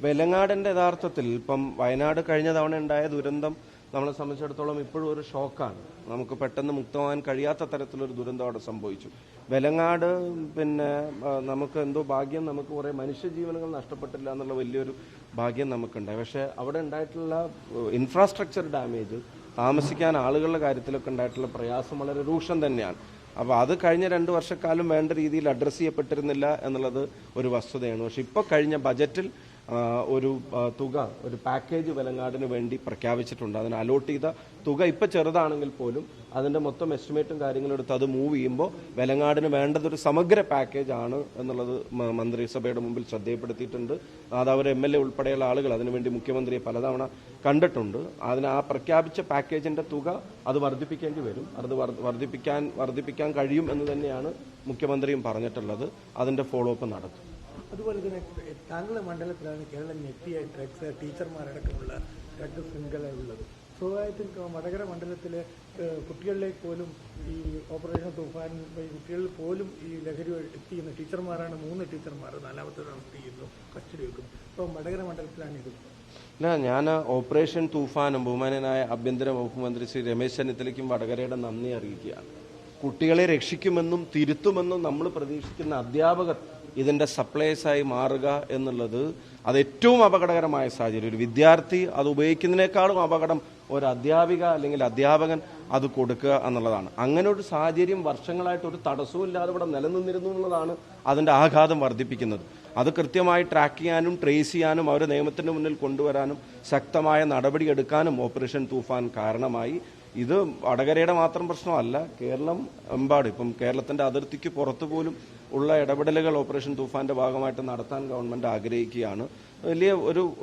വെലങ്ങാടിന്റെ യഥാർത്ഥത്തിൽ ഇപ്പം വയനാട് കഴിഞ്ഞ തവണ ഉണ്ടായ ദുരന്തം നമ്മളെ സംബന്ധിച്ചിടത്തോളം ഇപ്പോഴും ഒരു ഷോക്കാണ്. നമുക്ക് പെട്ടെന്ന് മുക്തമാകാൻ കഴിയാത്ത തരത്തിലൊരു ദുരന്തം അവിടെ സംഭവിച്ചു. വെലങ്ങാട് നമുക്ക് എന്തോ ഭാഗ്യം, നമുക്ക് കുറേ മനുഷ്യജീവനുകൾ നഷ്ടപ്പെട്ടില്ല എന്നുള്ള വലിയൊരു ഭാഗ്യം നമുക്കുണ്ടായി. പക്ഷേ അവിടെ ഉണ്ടായിട്ടുള്ള ഇൻഫ്രാസ്ട്രക്ചർ ഡാമേജ്, താമസിക്കാൻ ആളുകളുടെ കാര്യത്തിലൊക്കെ ഉണ്ടായിട്ടുള്ള പ്രയാസം വളരെ രൂക്ഷം തന്നെയാണ്. അപ്പോൾ അത് കഴിഞ്ഞ 2 വർഷക്കാലം വേണ്ട രീതിയിൽ അഡ്രസ്സ് ചെയ്യപ്പെട്ടിരുന്നില്ല എന്നുള്ളത് ഒരു വസ്തുതയാണ്. പക്ഷേ ഇപ്പോൾ കഴിഞ്ഞ ബജറ്റിൽ ഒരു തുക, ഒരു പാക്കേജ് വെലങ്ങാടിന് വേണ്ടി പ്രഖ്യാപിച്ചിട്ടുണ്ട്. അതിന് അലോട്ട് ചെയ്ത തുക ഇപ്പോൾ ചെറുതാണെങ്കിൽ പോലും അതിൻ്റെ മൊത്തം എസ്റ്റിമേറ്റും കാര്യങ്ങളും എടുത്ത് അത് മൂവ് ചെയ്യുമ്പോൾ വെലങ്ങാടിന് വേണ്ടതൊരു സമഗ്ര പാക്കേജ് ആണ് എന്നുള്ളത് മന്ത്രിസഭയുടെ മുമ്പിൽ ശ്രദ്ധയപ്പെടുത്തിയിട്ടുണ്ട്. അത് അവർ MLA ഉൾപ്പെടെയുള്ള ആളുകൾ അതിനുവേണ്ടി മുഖ്യമന്ത്രിയെ പലതവണ കണ്ടിട്ടുണ്ട്. അതിന് ആ പ്രഖ്യാപിച്ച പാക്കേജിൻ്റെ തുക അത് വർദ്ധിപ്പിക്കേണ്ടി വരും. അത് വർദ്ധിപ്പിക്കാൻ കഴിയും എന്ന് തന്നെയാണ് മുഖ്യമന്ത്രിയും പറഞ്ഞിട്ടുള്ളത്. അതിൻ്റെ ഫോളോ അപ്പ് നടത്തും. അതുപോലെ തന്നെ താങ്കളുടെ മണ്ഡലത്തിലാണ് കേരളം ഞെട്ടിയ ഡ്രഗ്സ് ടീച്ചർമാരടക്കമുള്ള ഡ്രഗ് ശൃംഖല ഉള്ളത്. സ്വാഭാവികത്തിൽ വടകര മണ്ഡലത്തിലെ കുട്ടികളിലേക്ക് പോലും ഈ ഓപ്പറേഷൻ തൂഫാൻ കുട്ടികളിൽ പോലും ഈ ലഹരി എത്തിക്കുന്ന ടീച്ചർമാരാണ്. 3 ടീച്ചർമാർ, 4ാമത്തെ ചെയ്യുന്നു, കസ്റ്റഡി വെക്കുന്നു. ഇപ്പം വടകര മണ്ഡലത്തിലാണിത്. ഇല്ല, ഞാൻ ഓപ്പറേഷൻ തൂഫാനും ബഹുമാനനായ ആഭ്യന്തര വകുപ്പ് മന്ത്രി ശ്രീ രമേശ് ചെന്നിത്തലയ്ക്കും വടകരയുടെ നന്ദി അറിയിക്കുകയാണ്. കുട്ടികളെ രക്ഷിക്കുമെന്നും തിരുത്തുമെന്നും നമ്മൾ പ്രതീക്ഷിക്കുന്ന അധ്യാപകർ ഇതിൻ്റെ സപ്ലൈസായി മാറുക എന്നുള്ളത് അത് ഏറ്റവും അപകടകരമായ സാഹചര്യം. ഒരു വിദ്യാർത്ഥി അത് ഉപയോഗിക്കുന്നതിനേക്കാളും അപകടം ഒരു അധ്യാപിക അല്ലെങ്കിൽ അധ്യാപകൻ അത് കൊടുക്കുക എന്നുള്ളതാണ്. അങ്ങനെ ഒരു സാഹചര്യം വർഷങ്ങളായിട്ട് ഒരു തടസ്സവും ഇല്ലാതെ ഇവിടെ നിലനിന്നിരുന്നു എന്നുള്ളതാണ് അതിൻ്റെ ആഘാതം വർദ്ധിപ്പിക്കുന്നത്. അത് കൃത്യമായി ട്രാക്ക് ചെയ്യാനും ട്രേസ് ചെയ്യാനും അവരെ നിയമത്തിന് മുന്നിൽ കൊണ്ടുവരാനും ശക്തമായ നടപടിയെടുക്കാനും ഓപ്പറേഷൻ തൂഫാൻ കാരണമായി. ഇത് വടകരയുടെ മാത്രം പ്രശ്നമല്ല, കേരളം എമ്പാടും, ഇപ്പം കേരളത്തിൻ്റെ അതിർത്തിക്ക് പുറത്തു പോലും ഉള്ള ഇടപെടലുകൾ ഓപ്പറേഷൻ തൂഫാന്റെ ഭാഗമായിട്ട് നടത്താൻ ഗവൺമെന്റ് ആഗ്രഹിക്കുകയാണ്. വലിയ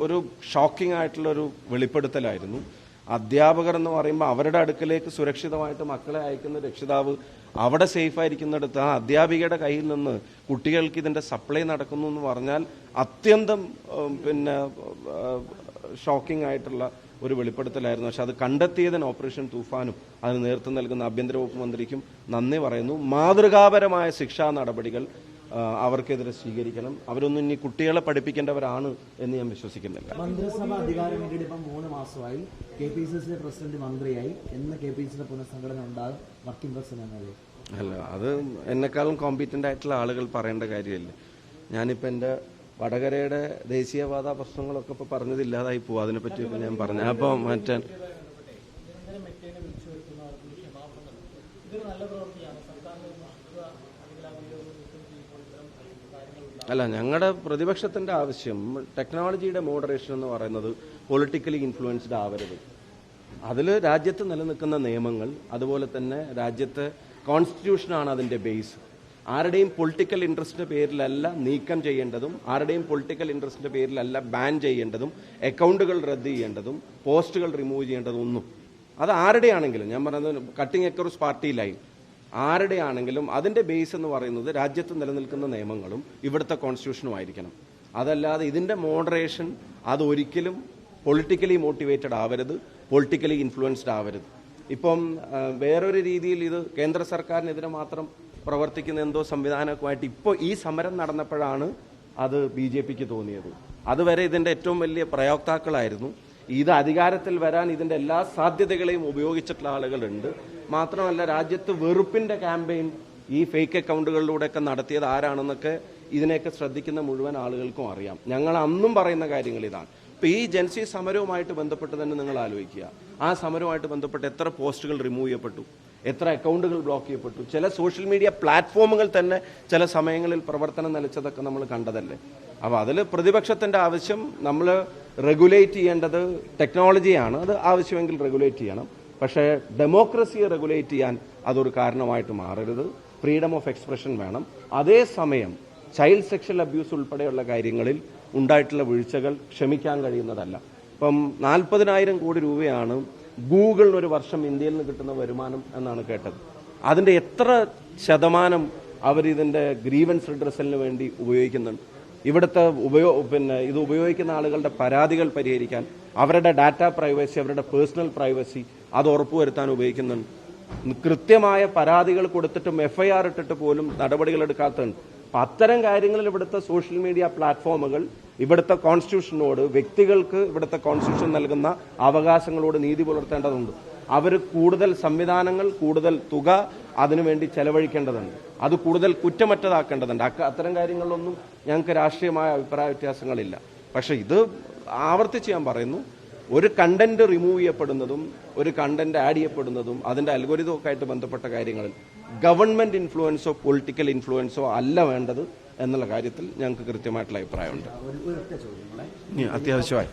ഒരു ഷോക്കിംഗ് ആയിട്ടുള്ളൊരു വെളിപ്പെടുത്തലായിരുന്നു. അധ്യാപകർ എന്ന് പറയുമ്പോൾ അവരുടെ അടുക്കലേക്ക് സുരക്ഷിതമായിട്ട് മക്കളെ അയക്കുന്ന രക്ഷിതാവ് അവിടെ സേഫായിരിക്കുന്നിടത്ത് ആ അധ്യാപികയുടെ കയ്യിൽ നിന്ന് കുട്ടികൾക്ക് ഇതിൻ്റെ സപ്ലൈ നടക്കുന്നു എന്ന് പറഞ്ഞാൽ അത്യന്തം ഷോക്കിംഗ് ആയിട്ടുള്ള ഒരു വെളിപ്പെടുത്തലായിരുന്നു. പക്ഷെ അത് കണ്ടെത്തിയതിന് ഓപ്പറേഷൻ തൂഫാനും അതിന് നേതൃത്വം നൽകുന്ന ആഭ്യന്തര വകുപ്പ് മന്ത്രിക്കും നന്ദി പറയുന്നു. മാതൃകാപരമായ ശിക്ഷാ നടപടികൾ അവർക്കെതിരെ സ്വീകരിക്കണം. അവരൊന്നും ഇനി കുട്ടികളെ പഠിപ്പിക്കേണ്ടവരാണ് എന്ന് ഞാൻ വിശ്വസിക്കുന്നില്ല. മന്ത്രിസഭ അധികാരം വേണ്ടിയിട്ട് ഇപ്പം 3 മാസമായി. KPCC പ്രസിഡന്റ് മന്ത്രിയായി. എന്ന് KPCC പുനഃസംഘടന ഉണ്ടാകും, വർക്കിംഗ് പ്രസിഡന്റ് അല്ല, അത് എന്നെക്കാളും കോമ്പീറ്റന്റ് ആയിട്ടുള്ള ആളുകൾ പറയേണ്ട കാര്യമല്ലേ. ഞാനിപ്പോൾ എൻ്റെ വടകരയുടെ ദേശീയപാത പ്രശ്നങ്ങളൊക്കെ ഇപ്പോൾ പറഞ്ഞതില്ലാതായി പോകും. അതിനെപ്പറ്റിയൊക്കെ ഞാൻ പറഞ്ഞു. അപ്പോൾ മറ്റേ അല്ല, ഞങ്ങളുടെ പ്രതിപക്ഷത്തിൻ്റെ ആവശ്യം ടെക്നോളജിയുടെ മോഡറേഷൻ എന്ന് പറയുന്നത് പൊളിറ്റിക്കലി ഇൻഫ്ലുവൻസ്ഡ് ആവരുത്. അതിൽ രാജ്യത്ത് നിലനിൽക്കുന്ന നിയമങ്ങൾ, അതുപോലെ തന്നെ രാജ്യത്തെ കോൺസ്റ്റിറ്റ്യൂഷനാണ് അതിൻ്റെ ബേസ്. ആരുടെയും പൊളിറ്റിക്കൽ ഇൻട്രസ്റ്റിന്റെ പേരിലല്ല നീക്കം ചെയ്യേണ്ടതും, ആരുടെയും പൊളിറ്റിക്കൽ ഇൻട്രസ്റ്റിന്റെ പേരിലല്ല ബാൻ ചെയ്യേണ്ടതും, അക്കൗണ്ടുകൾ റദ്ദ് ചെയ്യേണ്ടതും, പോസ്റ്റുകൾ റിമൂവ് ചെയ്യേണ്ടതും ഒന്നും. അത് ആരുടെയാണെങ്കിലും, ഞാൻ പറയുന്നത് കട്ടിംഗ് അക്രോസ് പാർട്ടി ലൈൻ, ആരുടെയാണെങ്കിലും അതിന്റെ ബേസ് എന്ന് പറയുന്നത് രാജ്യത്ത് നിലനിൽക്കുന്ന നിയമങ്ങളും ഇവിടുത്തെ കോൺസ്റ്റിറ്റ്യൂഷനും ആയിരിക്കണം. അതല്ലാതെ ഇതിന്റെ മോഡറേഷൻ അത് ഒരിക്കലും പൊളിറ്റിക്കലി മോട്ടിവേറ്റഡ് ആവരുത്, പൊളിറ്റിക്കലി ഇൻഫ്ലുവൻസ്ഡ് ആവരുത്. ഇപ്പം വേറൊരു രീതിയിൽ ഇത് കേന്ദ്ര സർക്കാരിനെതിരെ മാത്രം പ്രവർത്തിക്കുന്ന എന്തോ സംവിധാനമായിട്ട് ഇപ്പോൾ ഈ സമരം നടന്നപ്പോഴാണ് അത് BJPക്ക് തോന്നിയത്. അതുവരെ ഇതിൻ്റെ ഏറ്റവും വലിയ പ്രയോക്താക്കളായിരുന്നു. ഇത് അധികാരത്തിൽ വരാൻ ഇതിൻ്റെ എല്ലാ സാധ്യതകളെയും ഉപയോഗിച്ചിട്ടുള്ള ആളുകളുണ്ട്. മാത്രമല്ല, രാജ്യത്ത് വെറുപ്പിൻ്റെ ക്യാമ്പയിൻ ഈ ഫേക്ക് അക്കൗണ്ടുകളിലൂടെയൊക്കെ നടത്തിയത് ആരാണെന്നൊക്കെ ഇതിനെയൊക്കെ ശ്രദ്ധിക്കുന്ന മുഴുവൻ ആളുകൾക്കും അറിയാം. ഞങ്ങൾ അന്നും പറയുന്ന കാര്യങ്ങൾ ഇതാണ്. ഇപ്പോൾ ഈ ജൻസി സമരവുമായിട്ട് ബന്ധപ്പെട്ട് തന്നെ നിങ്ങൾ ആലോചിക്കുക. ആ സമരവുമായിട്ട് ബന്ധപ്പെട്ട് എത്ര പോസ്റ്റുകൾ റിമൂവ് ചെയ്യപ്പെട്ടു, എത്ര അക്കൗണ്ടുകൾ ബ്ലോക്ക് ചെയ്യപ്പെട്ടു. ചില സോഷ്യൽ മീഡിയ പ്ലാറ്റ്ഫോമുകൾ തന്നെ ചില സമയങ്ങളിൽ പ്രവർത്തനം നിലച്ചതൊക്കെ നമ്മൾ കണ്ടതല്ലേ. അപ്പോൾ അതിൽ പ്രതിപക്ഷത്തിൻ്റെ ആവശ്യം നമ്മൾ റെഗുലേറ്റ് ചെയ്യേണ്ടത് ടെക്നോളജിയാണ്. അത് ആവശ്യമെങ്കിൽ റെഗുലേറ്റ് ചെയ്യണം. പക്ഷേ ഡെമോക്രസിയെ റെഗുലേറ്റ് ചെയ്യാൻ അതൊരു കാരണമായിട്ട് മാറരുത്. ഫ്രീഡം ഓഫ് എക്സ്പ്രഷൻ വേണം. അതേസമയം ചൈൽഡ് സെക്ഷൽ അബ്യൂസ് ഉൾപ്പെടെയുള്ള കാര്യങ്ങളിൽ ഉണ്ടായിട്ടുള്ള വീഴ്ചകൾ ക്ഷമിക്കാൻ കഴിയുന്നതല്ല. ഇപ്പം 40,000 കോടി രൂപയാണ് ഗൂഗിളിന് ഒരു വർഷം ഇന്ത്യയിൽ നിന്ന് കിട്ടുന്ന വരുമാനം എന്നാണ് കേട്ടത്. അതിൻ്റെ എത്ര ശതമാനം അവരിതിൻ്റെ ഗ്രീവൻസ് റിഡ്രസലിന് വേണ്ടി ഉപയോഗിക്കുന്നുണ്ട്? ഇവിടുത്തെ ഇത് ഉപയോഗിക്കുന്ന ആളുകളുടെ പരാതികൾ പരിഹരിക്കാൻ, അവരുടെ ഡാറ്റ പ്രൈവസി, അവരുടെ പേഴ്സണൽ പ്രൈവസി അത് ഉറപ്പുവരുത്താൻ ഉപയോഗിക്കുന്നുണ്ട്. കൃത്യമായ പരാതികൾ കൊടുത്തിട്ടും FIR ഇട്ടിട്ട് പോലും നടപടികൾ എടുക്കാത്തതുണ്ട്. അപ്പം അത്തരം കാര്യങ്ങളിൽ ഇവിടുത്തെ സോഷ്യൽ മീഡിയ പ്ലാറ്റ്ഫോമുകൾ ഇവിടുത്തെ കോൺസ്റ്റിറ്റ്യൂഷനോട്, വ്യക്തികൾക്ക് ഇവിടുത്തെ കോൺസ്റ്റിറ്റ്യൂഷൻ നൽകുന്ന അവകാശങ്ങളോട് നീതി പുലർത്തേണ്ടതുണ്ട്. അവർ കൂടുതൽ സംവിധാനങ്ങൾ, കൂടുതൽ തുക അതിനുവേണ്ടി ചെലവഴിക്കേണ്ടതുണ്ട്. അത് കൂടുതൽ കുറ്റമറ്റതാക്കേണ്ടതുണ്ട്. അത്തരം കാര്യങ്ങളിലൊന്നും ഞങ്ങൾക്ക് രാഷ്ട്രീയമായ അഭിപ്രായ വ്യത്യാസങ്ങളില്ല. പക്ഷേ ഇത് ആവർത്തിച്ച് ഞാൻ പറയുന്നു, ഒരു കണ്ടന്റ് റിമൂവ് ചെയ്യപ്പെടുന്നതും ഒരു കണ്ടന്റ് ആഡ് ചെയ്യപ്പെടുന്നതും അതിന്റെ അൽഗോരിതമൊക്കെ ആയിട്ട് ബന്ധപ്പെട്ട കാര്യങ്ങളിൽ ഗവൺമെന്റ് ഇൻഫ്ലുവൻസോ പൊളിറ്റിക്കൽ ഇൻഫ്ലുവൻസോ അല്ല വേണ്ടത് എന്നുള്ള കാര്യത്തിൽ ഞങ്ങൾക്ക് കൃത്യമായിട്ടുള്ള അഭിപ്രായമുണ്ട്. അത്യാവശ്യമായി